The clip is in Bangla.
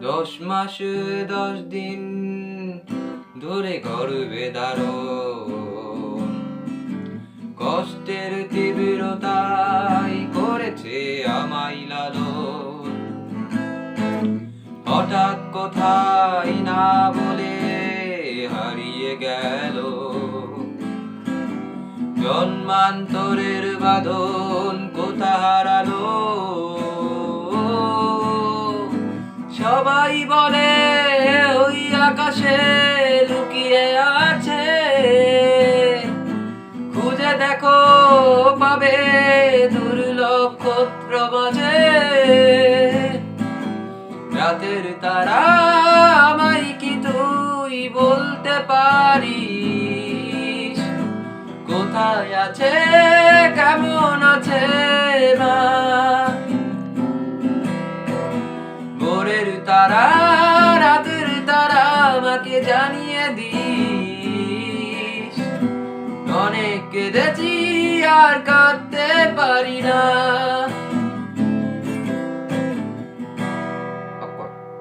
10 মাস 10 দিন ধরে গর্ভে ধারণ, কষ্টের তীব্রতাই করেছে আমায় লালন। হঠাৎ কোথায় না বলে হারিয়ে গেল, জন্মান্তরের বাঁধন কোথা হারালো। সবাই বলে ওই আকাশে লুকিয়ে আছে, খুঁজে দেখো পাবে দুর্লভ ক্ষত্র মাঝে। রাতের তারা আমায় কি তুই বলতে পারিস, কোথায় আছে কেমন আছে মা? ভোরের তারা রাতের তারা আমাকে জানিয়ে দিস, অনেক কেঁদেছি আর কাঁদতে পারি না।